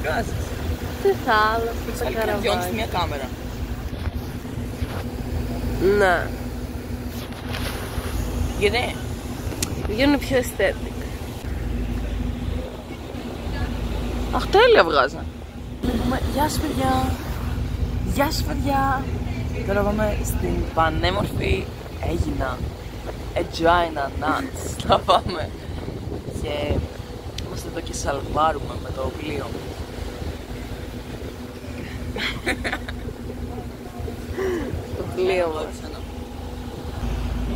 βγάζεις. Στη θάλασσα, τα καραβάκια. Διώνεις μια κάμερα. Ναι. Γιατί? Βγαίνουν πιο aesthetic. Αχ, τέλεια βγάζα. Γεια σας παιδιά. Γεια σας παιδιά. Τώρα πάμε στην πανέμορφη Αίγινα. Aegina Nuts. Θα πάμε. Και είμαστε εδώ και σαλβάρουμε με το πλοίο. Το πλοίο μας.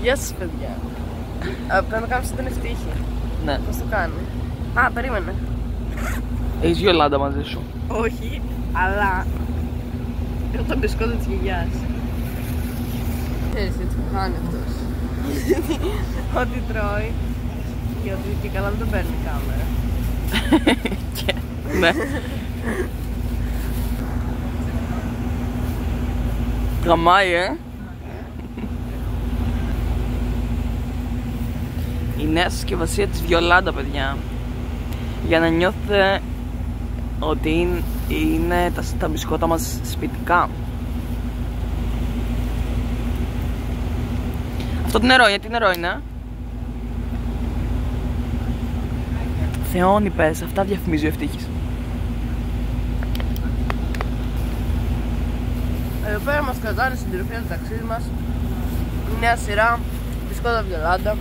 Γεια σας παιδιά. Πρέπει να κάνουμε τον ευτύχη. Ναι. Πώς το κάνει? Α, περίμενε. Έχεις Γιολάντα μαζί σου? Όχι, αλλά έχω το μπισκότο της γιαγιάς. Ξέρεις έτσι που χάνει αυτός. Ό,τι τρώει και ότι και καλά δεν τον παίρνει η κάμερα. Ναι. Γαμάει, Η νέα συσκευασία της Βιολάντα, παιδιά. Για να νιώθετε ότι είναι τα μπισκότα μας σπιτικά. Αυτό τι νερό είναι, τι νερό είναι? Θεόνι πες, αυτά διαφημίζει ο Ευτύχης. Εδώ πέρα μας κρατάνε στην τροφία του ταξίδι μας. Η νέα σειρά μπισκότα Βιολάντα.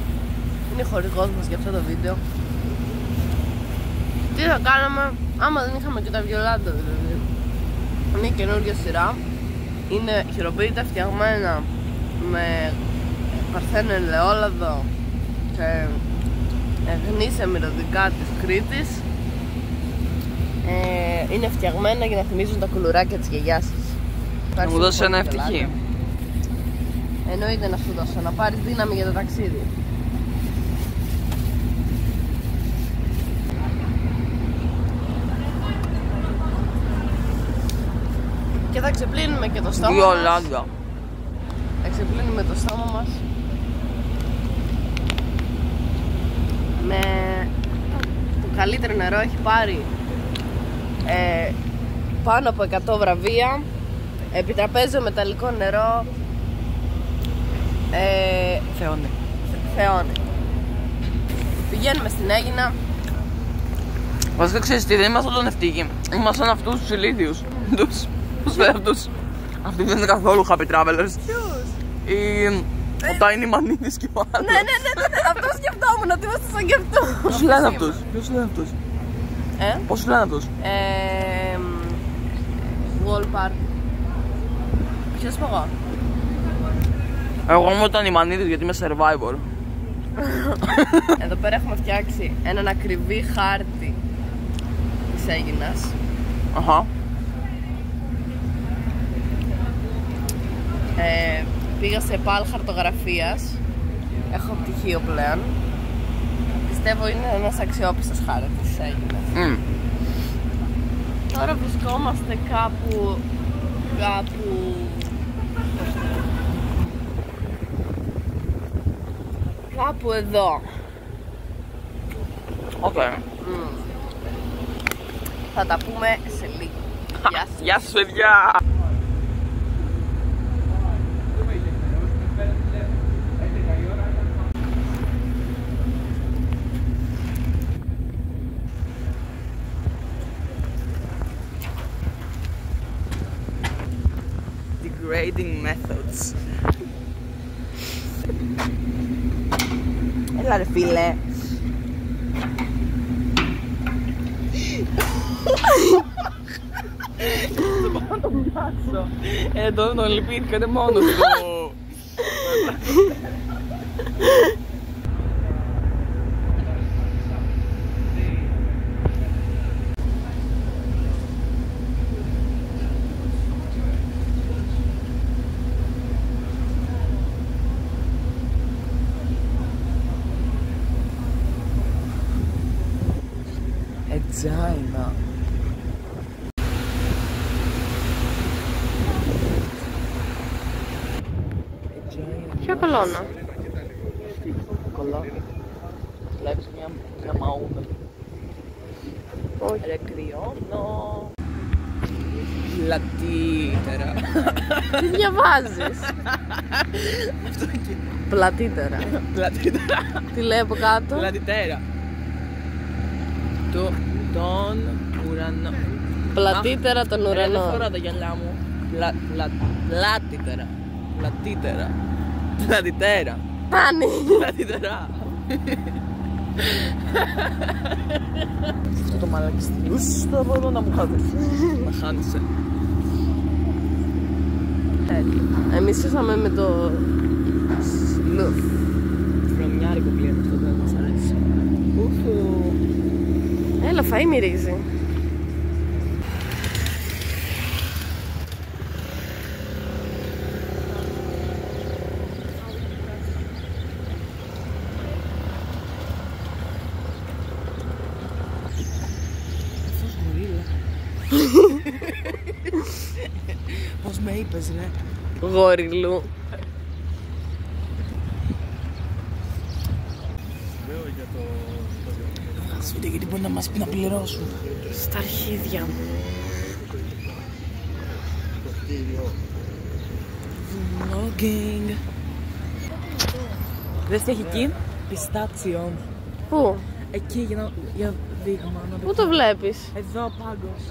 Είναι χορηγός μας για αυτό το βίντεο. Τι θα κάναμε άμα δεν είχαμε και τα Βιολάντα δηλαδή? Είναι η καινούργια σειρά. Είναι χειροποίητα φτιαγμένα με παρθένο ελαιόλαδο και γνήσια μυρωδικά της Κρήτης. Είναι φτιαγμένα για να θυμίζουν τα κουλουράκια της γιαγιάς σας. Να μου δώσεις ένα Ευτυχή? Εννοείται να σου δώσω, να πάρεις δύναμη για το ταξίδι. Και θα ξεπλύνουμε και το στόμα μας. Θα ξεπλύνουμε το στόμα μας με το καλύτερο νερό. Έχει πάρει πάνω από 100 βραβεία. Επιτραπέζιο μεταλλικό νερό. Θεόνι. Θεόνι. Πηγαίνουμε στην Αίγινα. Βασικά ξέρεις τι, δεν ήμασταν τον Ευτύχη. Ήμασταν αυτούς τους ηλίθιους. Πώς λέει αυτούς? Αυτοί δεν είναι καθόλου happy travelers. Ποιους? Ο Tiny Manidis και ο άλλος. Ναι, αυτό σκεφτόμουν, ότι είμαστε σαν και αυτό. Πώς σου λένε αυτούς? Ποιος σου λένε αυτούς? Πώς σου λένε αυτούς? Wall Park. Ποιος πω εγώ? Εγώ είμαι ο Tiny Manidis γιατί είμαι survivor. Εδώ πέρα έχουμε φτιάξει έναν ακριβή χάρτη της Αίγινας. Αχα. Πήγα σε πάλ χαρτογραφίας. Έχω πτυχίο πλέον. Πιστεύω είναι ένας αξιόπιστος χάρτης της Αίγινας. Τώρα βρισκόμαστε κάπου εδώ. Οκ. Θα τα πούμε σε λίγο. Γεια σας. Γεια σας παιδιά. Degrading methods. Έλα ρε φίλε. Δεν μπορώ να τον πιάσω. Τώρα τον λυπήθηκατε μόνος του. Aegina. Ποια κολόνα? Κολλά. Βλέπεις μια μαούνα. Όχι. Ρε κρυώνω. Πλατύτερα. Τι διαβάζεις? Αυτό εκεί. Πλατύτερα. Πλατύτερα. Τι λέει από κάτω? Πλατύτερα. Τον ουρανό. Πλατύτερα των Δεν ουρανών. φοράω τα γυαλιά μου. Πλατύτερα. Πλατύτερα. Πλατιτέρα. Πάνι. Πλατιτέρα. Αυτό το μαλάκι στυλούς θα μπορώ να μου χάθεις. Να χάνεσαι. Εμείς ήρθαμε με το σλουφ. Βρωμιάρικο πλέον αυτό δεν μας αρέσει. Έλα, φαΐ μυρίζει. Αυτός γορίλα. Πώς με είπες ρε? Γόριλου. Σβήτε γιατί μπορεί να μας πει να πληρώσουν. Στα αρχίδια μου. Vlogging. Δες τι έχει εκεί? Πιστάτσιο. Πού? Εκεί για δείγμα. Πού το βλέπεις? Εδώ ο πάγκος.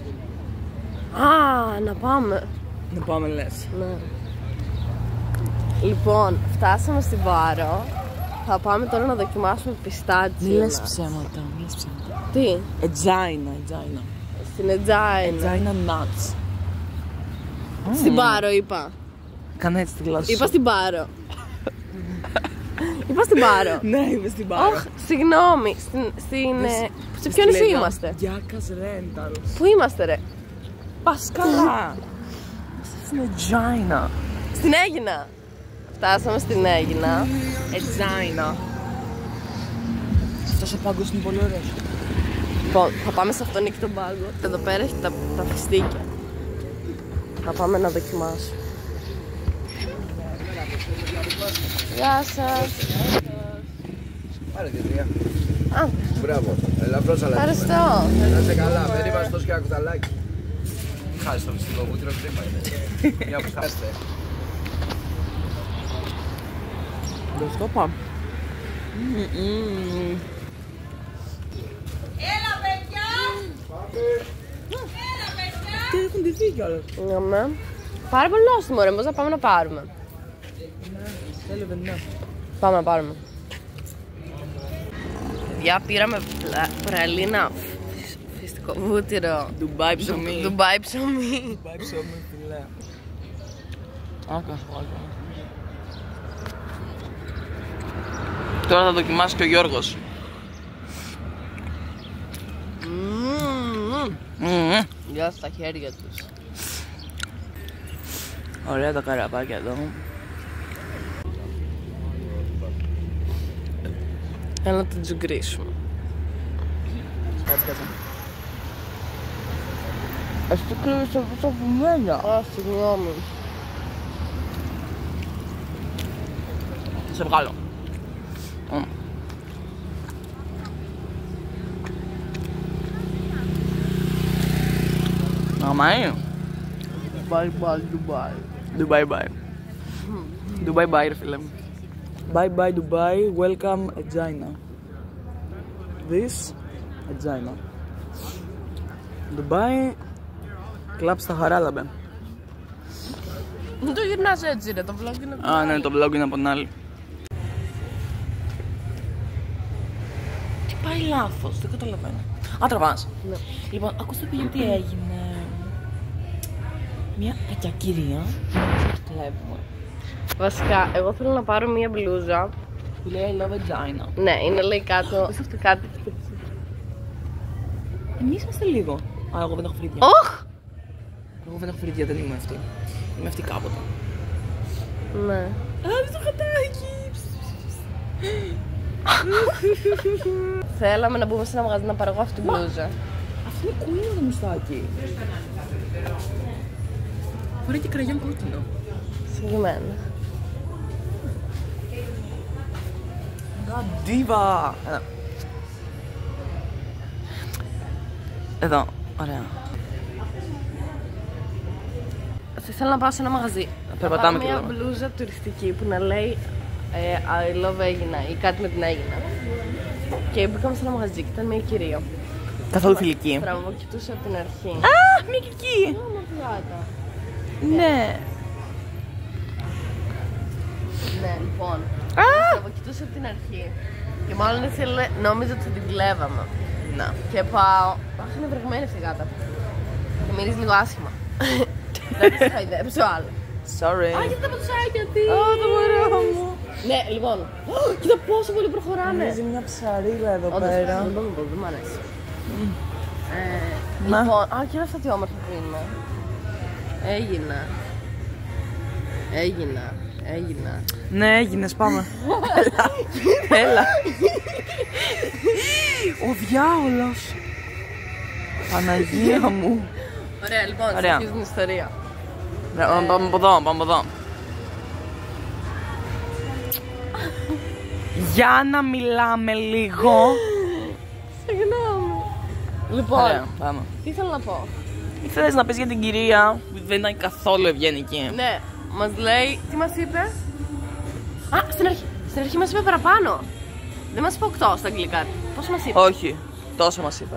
Α, να πάμε. Να πάμε λες. Ναι. Λοιπόν, φτάσαμε στην Πάρο. Θα πάμε τώρα να δοκιμάσουμε πιστάτσιο. Μη λες ψέματα, μη λες ψέματα. Τι? Ετζάινα. Στην Ετζάινα. Ετζάινα nuts. Στην Πάρο είπα. Κάνε έτσι τη γλώσσα σου. Είπα στην Πάρο. Είπα στην Πάρο. Ναι, είμαι στην Πάρο. Όχι, συγγνώμη. Σε ποιο νησί είμαστε? Γιάκας Ρένταλ. Πού είμαστε ρε? Πας καλά. Στην Ετζάινα. Στην Αίγινα. Φτάσαμε στην Αίγινα. Ετζάινα. Αυτός ο πάγκος είναι πολύ ωραίος. Λοιπόν, θα πάμε σε αυτόν εκεί τον πάγκο. Εδώ πέρα έχει τα φιστίκια. Θα πάμε να δοκιμάσουμε. Γεια σας. Πάρε τη τρία. Α, Μπράβο. Ελαφρώς αλλά. ευχαριστώ. Να είσαι καλά. Δεν είμαστε τόσο και ένα κουταλάκι. Χάρη στο φυσικό βούτυρο, κρίμα είναι. Μια που χάστε. Δεν στο πάμε. Έλα παιδιά! Έλα παιδιά! Και έχουν ντυθεί κιόλας. Ναι. Πάρα πολύ νόστιμο ρε, πώς να πάμε να πάρουμε? Θέλω δεν. Πάμε να πάρουμε. Παιδιά, πήραμε πραλίνα φυστικό βούτυρο. Ντουμπάι ψωμί. Ντουμπάι ψωμί. Ντουμπάι ψωμί, φιλέ. Άκα. Τώρα θα δοκιμάσει και ο Γιώργος. Γεια στα χέρια τους. Ωραία τα καραπάκια εδώ. Έλα να την τζουγκρίσουμε. Κάτσε. Εσύ κρύβεις από τα βουμένα. Α, συγγνώμη. Θα σε βγάλω. Άμα είναι. Bye bye Dubai. Dubai bye. Dubai bye ρε φίλε μου. Bye bye Dubai, welcome Aegina. This Aegina. Dubai, κλαμπ στα χαράλαμπε. Μην το γυρνάς έτσι ρε, το vlog είναι... Α, ναι, το vlog είναι από την άλλη. Τι πάει λάθος, δεν καταλαβαίνω. Α, τραβάς. Ναι. Λοιπόν, ακούστε πήγε τι έγινε. Μια κακιά κυρία. Βλέπουμε. Βασικά, εγώ θέλω να πάρω μία μπλούζα. Που λέει I love Aegina. Ναι, είναι λέει κάτω κάτι. Εμείς είμαστε λίγο. Α, εγώ δεν έχω φρύδια. Όχ! Εγώ δεν έχω φρύδια, δεν είμαι αυτή. Είμαι αυτή κάποτε. Ναι. Α, το χατάκι! Θέλαμε να μπούμε σε ένα μαγαζί να πάρω εγώ αυτή την μπλούζα. Αυτό είναι κουλό το μουστάκι. Φοράει και κραγιόν κόκκινο. Συγκεκριμένα. Ντίβα! Εδώ, ωραία. Θα ήθελα να πάω σε ένα μαγαζί. Περπατάμε και και μια λέμε. μπλούζα τουριστική που να λέει I love Έγινα ή κάτι με την Έγινα. Και μπήκαμε σε ένα μαγαζί και ήταν μια κυρία. Καθόλου φιλική. Στραβοκοιτούσε από την αρχή. Α, μια κική. Μα πλάκα. Ναι. Ναι, λοιπόν. Α! Στραβοκοιτούσε από την αρχή. Και μάλλον ήθελε, νόμιζε ότι την κλέβαμε. Να. Και πάω. Αχ, είναι βρεγμένη αυτή η γάτα. Και μυρίζει λίγο άσχημα. Δεν τη χαϊδέψω άλλο. Sorry. Α, κοίτα τα πατουσάκια τι! Α, το μωρό μου. Ναι, λοιπόν. Κοίτα πόσο πολύ προχωράνε. Μυρίζει μια ψαρίλα εδώ Όντως, πέρα. δεν μπορώ να πω, δεν μ' αρέσει. Να. Λοιπόν, α, κοίτα αυτά τι όμορφα που είναι. Έγινα. Ναι, έγινες, πάμε. Έλα. Ο διάολος. Παναγία μου. Ωραία, λοιπόν, Ωραία. αρχίζει την ιστορία. Ναι, πάμε από εδώ, πάμε από εδώ. Για να μιλάμε λίγο. Συγγνώμη. Λοιπόν, Ωραία, πάμε. τι ήθελα να πω. Ήθελες να πεις για την κυρία που δεν ήταν καθόλου ευγενική. Ναι, μας λέει, τι μας είπε. Α, στην αρχή μας είπε παραπάνω. Δεν μας είπε 8 στα αγγλικά. Πώς μας είπε. Όχι, τόσο μας είπε.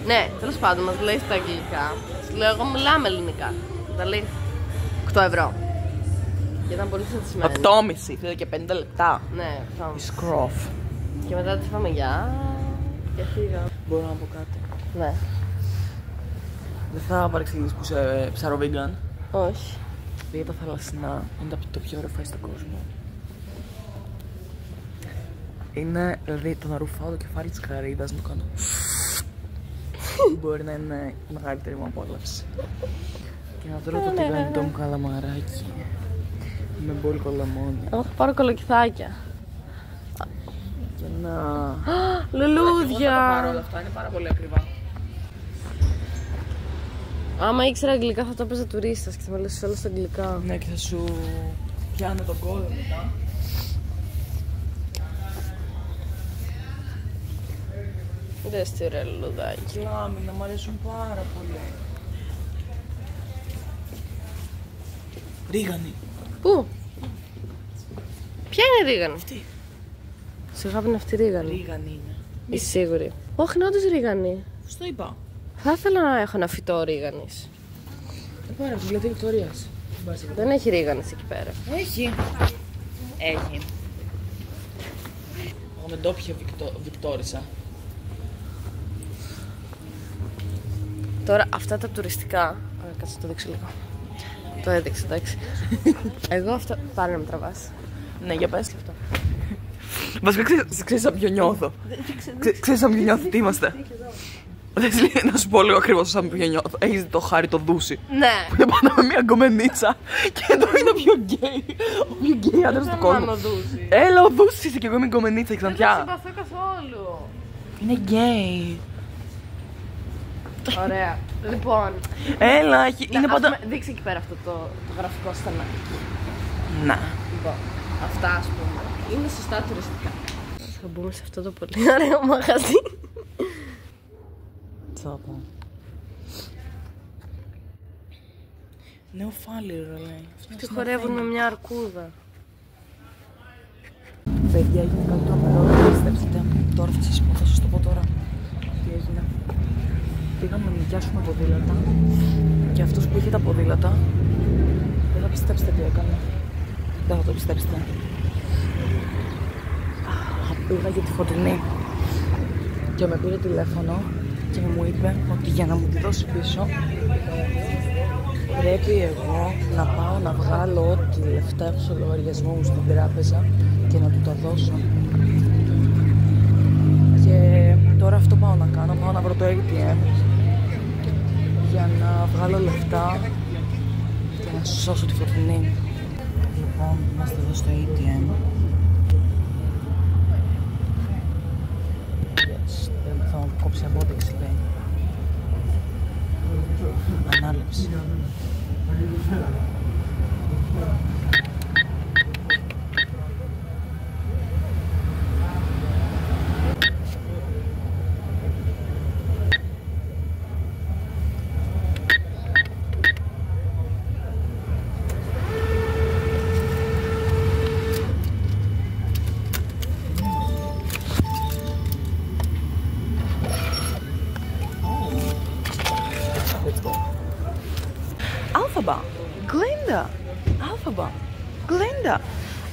Ναι, τέλος πάντων, μας λέει στα αγγλικά. Σου λέω, εγώ μιλάμε ελληνικά. Τα λέει 8 ευρώ. Και ήταν πολύ συνηθισμένη. 8,5, ήθελε και 50 λεπτά. Ναι, 8,5. Η σκρόφ. Και μετά της είπαμε γεια. Και φύγα. Μπορώ να πω κάτι. Ναι. Δεν θα παρεξηγήσεις που είσαι ψαροβίγκαν. Όχι. Πήγα τα θαλασσινά, είναι το πιο ωραίο φάι στον κόσμο. Είναι, δηλαδή, το να ρουφάω το κεφάλι της καρύδας, να το κάνω. Μπορεί να είναι η μεγαλύτερη μου απόλαυση. Και να τρώω το τηγανιτό μου καλαμαράκι. Με μπόλικο λεμόνι. Εγώ θα πάρω κολοκυθάκια. Και να... Λουλούδια. Εγώ θα τα πάρω όλα αυτά, είναι πάρα πολύ ακριβά. Άμα ήξερα αγγλικά θα το έπαιζα τουρίστας και θα μιλήσεις όλα στα αγγλικά. Ναι, και θα σου πιάνω τον κόλλο μετά. Δες τι ωραία λουλουδάκι. Λάμινα, μου αρέσουν πάρα πολύ. Ρίγανη. Πού? Ποια είναι η ρίγανη? Αυτή. Σε αγάπη είναι αυτή η ρίγανη. Ρίγανη είναι. Είσαι σίγουρη? Όχι, είναι όντως ρίγανη. Πώς το είπα. Θα ήθελα να έχω ένα φυτό ρίγανης. Πάρε από την πλατεία Βικτωρίας. Δεν έχει ρίγανης εκεί πέρα. Έχει. Έχει. Εγώ με ντόπια Βικτόρισα. Τώρα αυτά τα τουριστικά. Ωραία, κάτσε να το δείξω λίγο. Το έδειξε, εντάξει. Εγώ αυτό. Πάρε να με τραβάς. Ναι, για πες λεπτό. Βασικά ξέρεις σαν ποιο νιώθω. Ξέρεις σαν ποιο νιώθω, τι είμαστε. Να σου πω λίγο ακριβώς σαν ποιο νιώθω. Έχεις το χάρι το δούσι. Ναι. Που είναι πάνω με μια γκομενίτσα. Και εδώ είναι ο πιο γκέι. Ο πιο γκέι άντρας του κόσμου. Έλα, ο δούσις είσαι και εγώ είμαι γκομενίτσα, Δεν το ξανθιά. συμπαθώ καθόλου. Είναι γκέι. Ωραία. Λοιπόν. Έλα, είναι πάντα. Δείξε εκεί πέρα αυτό το γραφικό στενάκι. Να. Λοιπόν, αυτά ας πούμε. Είναι σωστά τουριστικά. Θα μπούμε σε αυτό το πολύ ωραίο μαγαζί. Τι θα πω. Νεοφάλιρο λέει. Και χορεύουν με μια αρκούδα. Παιδιά, έγινε κάτι τρομερό, δεν πιστέψετε. Τώρα θα σας πω, θα σας το πω τώρα. Τι έγινε. Πήγαμε να νοικιάσουμε ποδήλατα και αυτός που είχε τα ποδήλατα δεν θα πιστέψετε τι έκανε. Δεν θα το πιστέψετε. Πήγα για τη Φωτεινή και με πήρε τηλέφωνο και μου είπε ότι για να μου τη δώσει πίσω πρέπει εγώ να πάω να βγάλω ό,τι λεφτά έχω στο λογαριασμό μου στην τράπεζα και να του τα δώσω. Και τώρα αυτό πάω να κάνω, πάω να βρω το ATM για να βγάλω λεφτά και να σου σώσω τη Φωτεινή. Λοιπόν, είμαστε εδώ στο ATM. Yes, θα μου κόψει απόδειξη, λέει. Ανάληψη. Alphaba, Glinda, Alphaba, Glinda.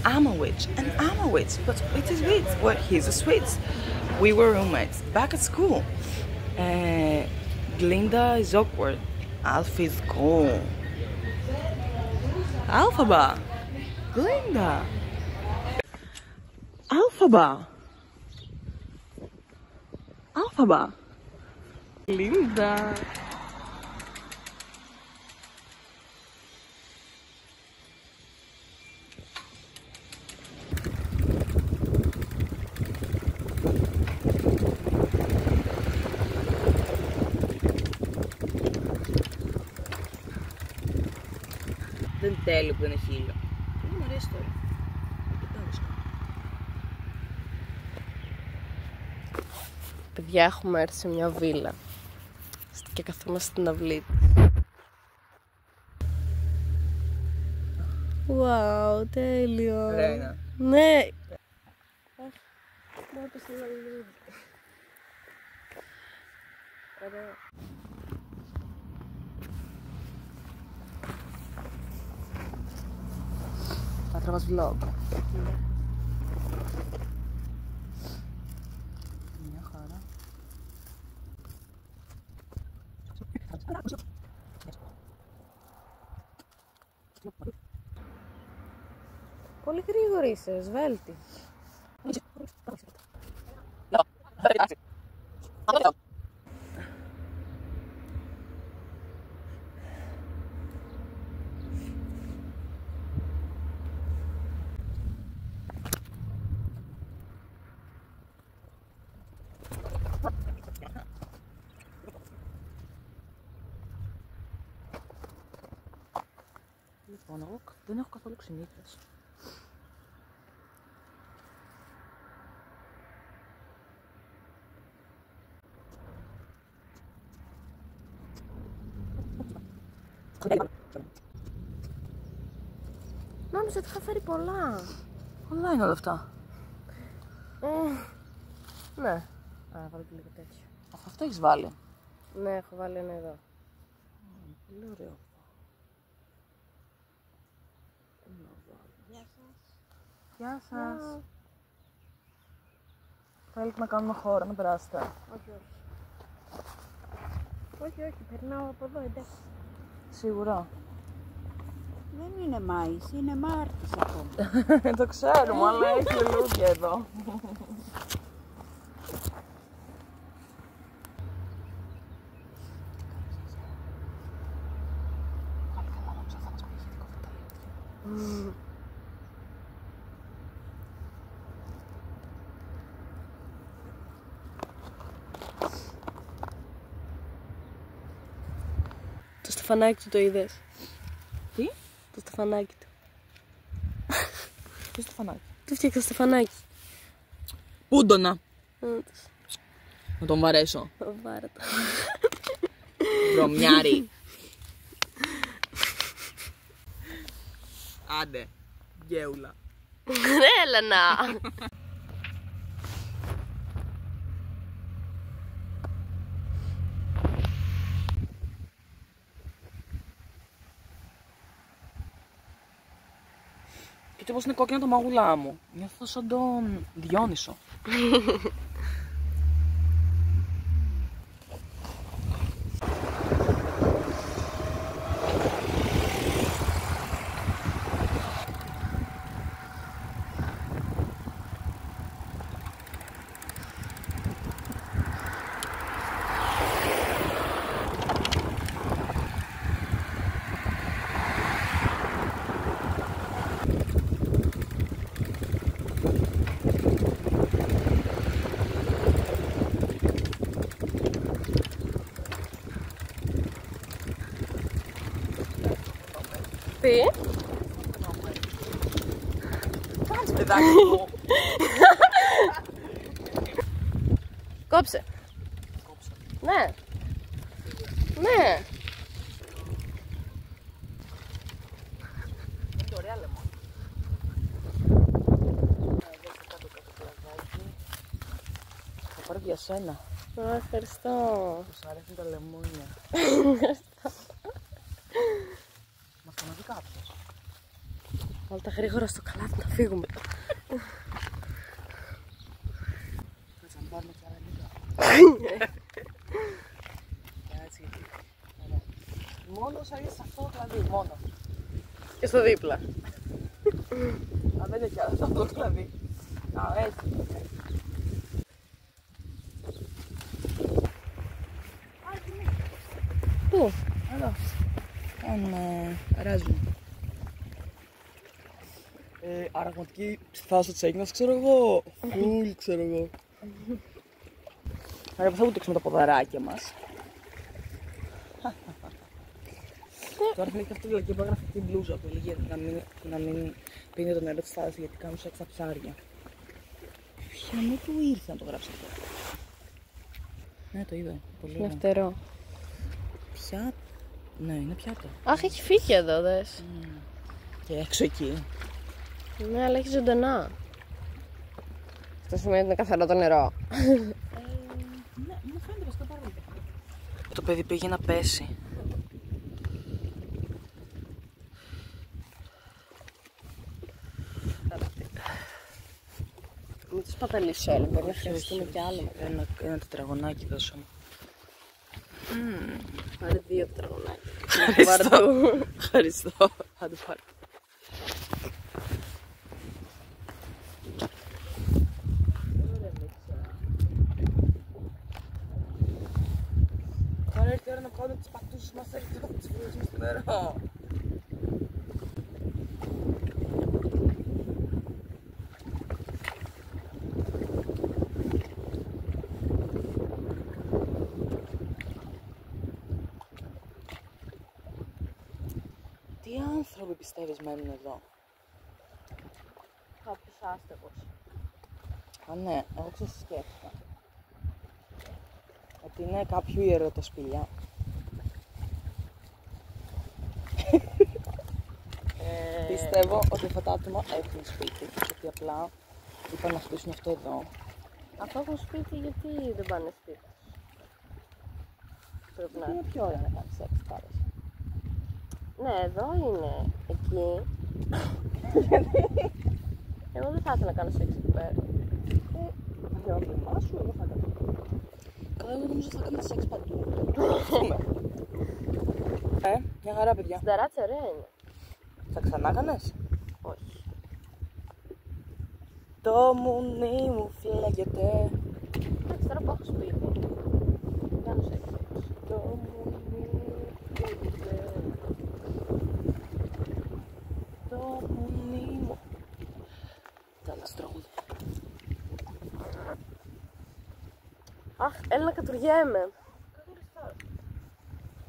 I'm a witch and I'm a witch, but it is witch. Well, he's a witch. We were roommates back at school. Glinda is awkward. Alfie is cool. Alphaba, Glinda, Alphaba, Alphaba, Glinda. Δεν είναι τέλειο που δεν έχει ήλιο. Μου αρέσει τώρα. Παιδιά, έχουμε έρθει σε μια βίλα και καθόμαστε στην αυλή. Wow, τέλειο. Ωραία είναι. Ναι. Ωραία. Θα τραβάς vlog. Μια χαρά. Πολύ γρήγορη είσαι, σβέλτη. Λοιπόν, εγώ δεν έχω καθόλου ξενύχτες. Νόμιζα ότι είχα φέρει πολλά. Πολλά είναι όλα αυτά. Ναι. Άρα βάλω και λίγο τέτοιο. Αυτό έχεις βάλει. Ναι, έχω βάλει ένα εδώ. Πολύ ωραίο. Γεια σας. Θέλετε να κάνουμε χώρο, να περάσετε. Όχι, όχι. Όχι, όχι, περνάω από εδώ, εντάξει. Σίγουρα. Δεν είναι Μάης, είναι Μάρτης ακόμα. Το ξέρουμε, αλλά έχει λουλούδια εδώ. Το στεφανάκι του το είδες? Τι? Το στεφανάκι του. Τι στο φανάκι. Του φτιάξα στεφανάκι. Πούντονα. Να τον βαρέσω. Βάρε το. Βρωμιάρι. Άντε. Γκέουλα. Ρε Έλενα. Κοίτα πως είναι κόκκινα το μαγουλά μου. Νιώθω σαν τον Διόνυσο. Τι? Κάτσε παιδάκι μου. Κόψε. Ναι. Ναι. Είναι ωραία λεμόνια. Θα πάρω για σένα. Α, ευχαριστώ. Τους αρέσουν τα λεμόνια. Όλα τα γρήγορα στο καλάθι να φύγουμε. Κάτσε να πάρουμε κι άλλα λίγα. Έτσι. Μόνο όσα είσαι σε αυτό το κλαδί, μόνο. Και στο δίπλα. Αν δεν είναι κι άλλο σε αυτό το κλαδί. Α, έτσι. Πού? Εδώ. Αράζουμε. Αραγματική θάλασσα της Έγινας, ξέρω εγώ. Φουλ, ξέρω εγώ. Άρα θα βουτήξουμε τα ποδαράκια μας. Τώρα θα έχει αυτή τη λογική που έγραφε την μπλούζα που έλεγε να μην πίνει το νερό της θάλασσας γιατί κάνουν σεξ τα ψάρια. Ποια με του ήρθε να το γράψει αυτό. Ναι, το είδα. Πολύ Είναι ωραία. φτερό. Ποια. Ναι, είναι πιάτο. Αχ, έχει φύγει εδώ, δες. Και έξω εκεί. Ναι, αλλά έχει ζωντανά. Αυτό σημαίνει ότι είναι καθαρό το νερό. Ναι, μου φαίνεται βασικά πάρα πολύ. Το παιδί πήγε να πέσει. Μην τους παταλείς όλοι, μπορεί να χρειαστούμε κι άλλο. Ένα τετραγωνάκι δώσω μου. Πάρε 2 τετραγωνάκια. Ευχαριστώ. Ευχαριστώ. Θα το πάρω. Τώρα ήρθε η ώρα να βγάλουμε τις πατούσες μας, έρχεται να τις βρίσκουμε στο νερό. Τι άνθρωποι πιστεύεις μένουν εδώ? Κάποιος άστεγος. Α, ναι, εγώ ξέρεις τι σκέφτηκα. Ότι είναι κάποιου ιερό τα σπηλιά. Πιστεύω ότι αυτά τα άτομα έχουν σπίτι και ότι απλά είπαν να χτίσουν αυτό εδώ. Αυτό έχουν σπίτι, γιατί δεν πάνε σπίτι. Πρέπει να. Είναι πιο ωραία να κάνεις σεξ θάλασσα. Ναι, εδώ είναι. Εκεί. Εγώ δεν θα ήθελα να κάνω σεξ εκεί πέρα. Για να μην σου, εγώ θα κάνω. Καλά, εγώ νομίζω θα κάνω σεξ παντού. Μια χαρά, παιδιά. Στην ταράτσα ωραία είναι. Θα ξανά κάνεις? Όχι. Το μουνί μου φλέγεται. Εντάξει, τώρα που έχω σπίτι. Δεν κάνω σεξ. Το μουνί μου φλέγεται. Το μουνί μου. Τέλος τραγούδι. Αχ, έλα να κατουργέμαι.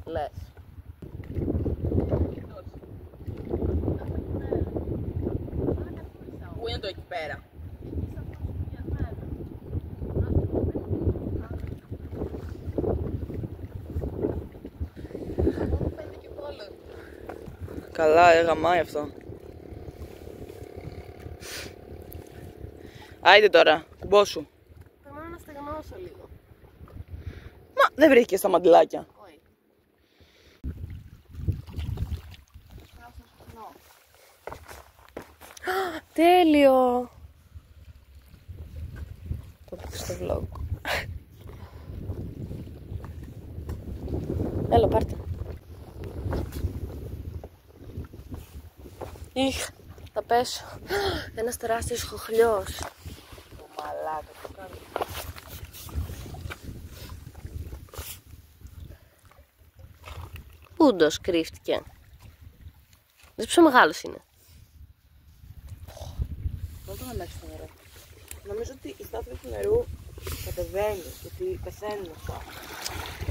Λες. Πού είναι το εκεί πέρα? Καλά, γαμάει αυτό. Άιντε τώρα, κουμπόσου. Περιμένω να στεγνώσω λίγο. Μα δεν βρήκες τα μαντιλάκια. Όχι. Τέλειο! Το πω στο vlog. Έλα, πάρτε. Ιχ, θα πέσω. Ένας τεράστιος χοχλιός. Το μαλάκα το κάνει. Πούντος κρύφτηκε. Δες πόσο μεγάλος είναι. Δεν το αλλάξει το νερό. Νομίζω ότι η στάθμη του νερού κατεβαίνει και ότι πεθαίνουν αυτά.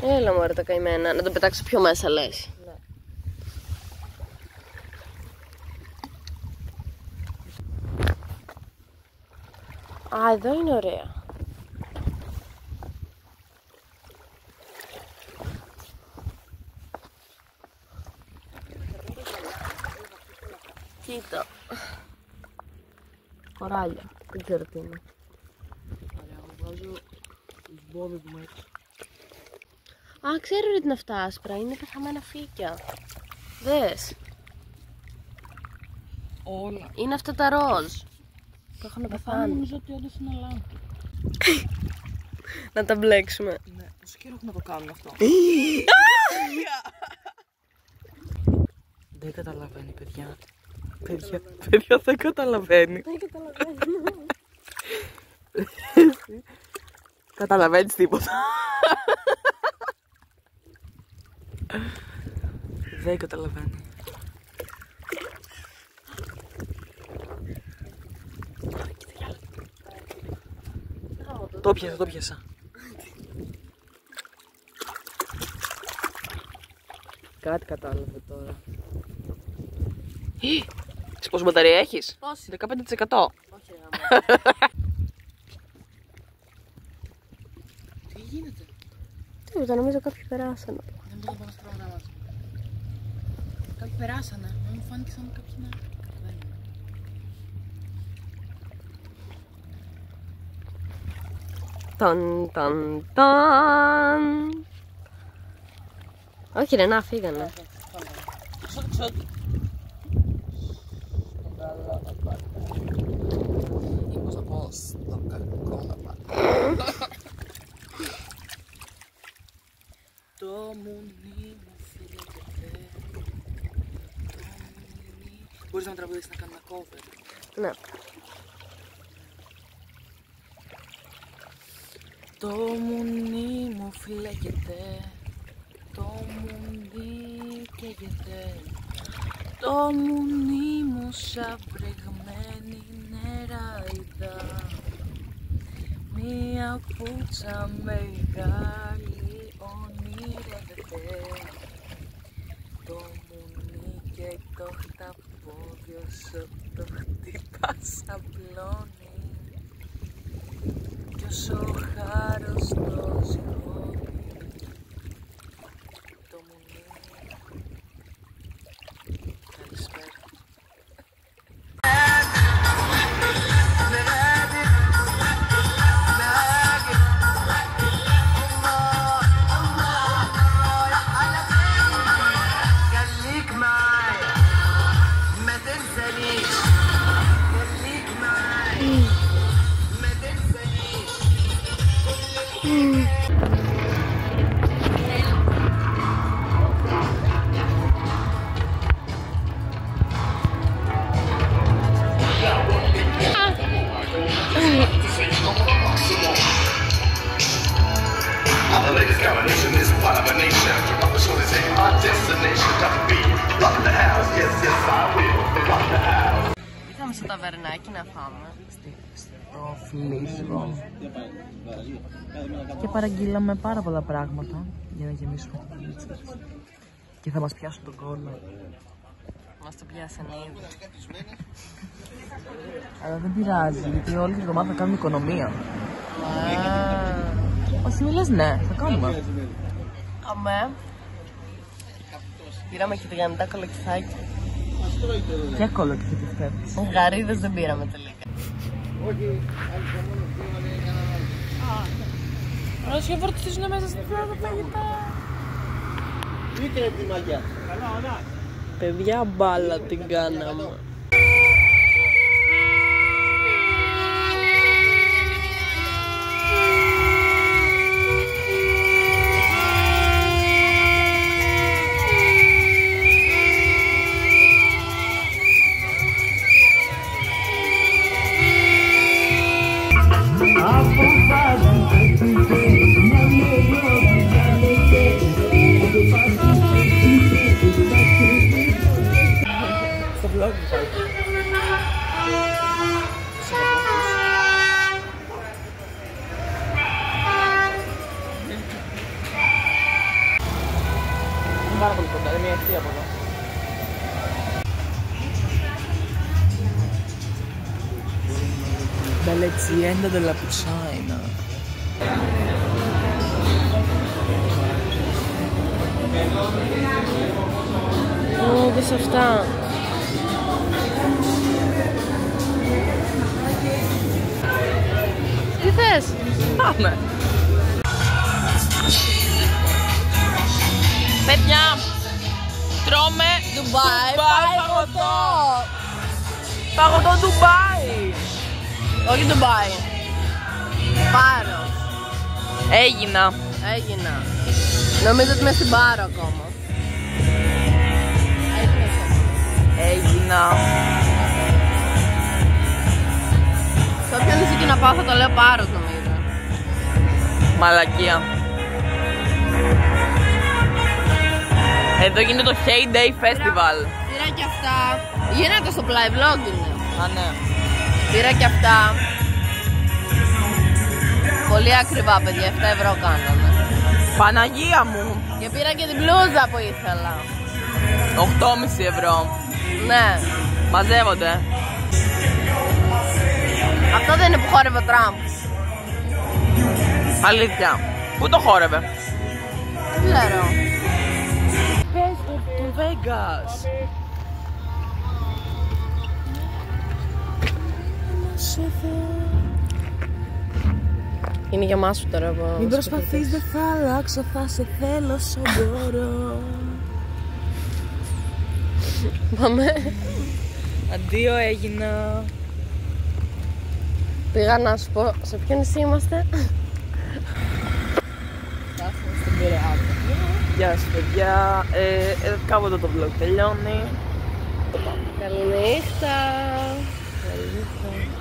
Έλα μωρέ τα καημένα. Να τον πετάξω πιο μέσα λες. Ναι. Α, εδώ είναι ωραία. Κοίτα. Κοράλια. Δεν ξέρω τι είναι. Ωραία, εγώ βγάζω τους μπόδες μου έξω. Α, ξέρω ότι είναι αυτά άσπρα. Είναι πεθαμένα φύκια. Δες. Όλα. Είναι αυτά τα ροζ που έχουν πεθάνει. Νομίζω ότι όντως είναι λάθος. Να τα μπλέξουμε. Ναι, όσο καιρό έχουν να το κάνουν αυτό. Δεν καταλαβαίνει, παιδιά. Παιδιά δεν καταλαβαίνει. Δεν καταλαβαίνω. Καταλαβαίνεις τίποτα. Δεν καταλαβαίνει. Το πιάσα. Κάτι κατάλαβε τώρα. Ξέρεις πόση μπαταρία έχεις? Πόση? 15%. Όχι, ρε. Τι γίνεται? Τίποτα, νομίζω κάποιοι περάσανε. Δεν μπορώ να πάω στο πρόγραμμα. Κάποιοι περάσανε. Μου φάνηκε σαν κάποιοι να... Ταν. Όχι ρε, να φύγανε. Πώς θα πω στο κακό να πάω. Το μουνί μου φύγεται. Μπορείς να με τραγουδήσεις να κάνω ένα cover? Ναι. Το μουνί μου φλέγεται, το μουνί καίγεται, το μουνί μου σαν βρεγμένη νεράιδα. Μία πουτσα μεγάλη ονειρεύεται, το μουνί και το χταπόδιο σου το χτυπά σαν πλώνει. Κι όσο χάρος το ζυγώνει, το μουνί. Καλησπέρα. Ήρθαμε στο ταβερνάκι να φάμε. Στο φλίσβο. Και παραγγείλαμε πάρα πολλά πράγματα για να γεμίσουμε την πίτσα. Και θα μας πιάσουν τον κόλλο. Μας το πιάσανε ήδη. Αλλά δεν πειράζει, γιατί όλη την εβδομάδα θα κάνουμε οικονομία. Όχι, μη λες ναι, θα κάνουμε. Αμέ. Πήραμε και τηγανιτά κολοκυθάκια. Ποια κολοκυθάκια φέτος? Γαρίδες δεν πήραμε τελικά. Ας και φορτιστούν μέσα στην πλάτα φαγητά. Μήτρε τη μαγιά. Παιδιά, μπάλα την κάναμε. Στο vlog μου πάει. Είναι πάρα πολύ κοντά, είναι μια ευθεία από εδώ. La leggenda della Pucciaina. Ω, δες αυτά. Τι θες? Πάμε. Παιδιά, τρώμε Ντουμπάι φαγωτό. Παγωτό Ντουμπάι. Όχι Ντουμπάι. Πάρος. Έγινα. Νομίζω ότι είμαι στην Πάρο ακόμα. Έγινα. Σε όποιο νησί να πάω θα το λέω Πάρος νομίζω. Μαλακία. Εδώ γίνεται το Heyday Festival. Πήρα και αυτά. Γίνεται στο Play Vlog είναι. Α, ναι. Πήρα και αυτά. Πολύ ακριβά παιδιά, 7 ευρώ κάνανε. Παναγία μου. Και πήρα και την μπλούζα που ήθελα. 8,5 ευρώ. Ναι. Μαζεύονται. Αυτό δεν είναι που χόρευε ο Τραμπ. Αλήθεια. Πού το χόρευε? Δεν ξέρω. Πες το Vegas. Είναι για μας τώρα. Μην προσπαθείς, δεν θα αλλάξω, θα σε θέλω όσο μπορώ. Πάμε. Αντίο, έγινα. Πήγα να σου πω, σε ποιο νησί είμαστε? Στην Πειραιά. Γεια σας παιδιά, κάπου εδώ το vlog τελειώνει. Καληνύχτα. Καληνύχτα.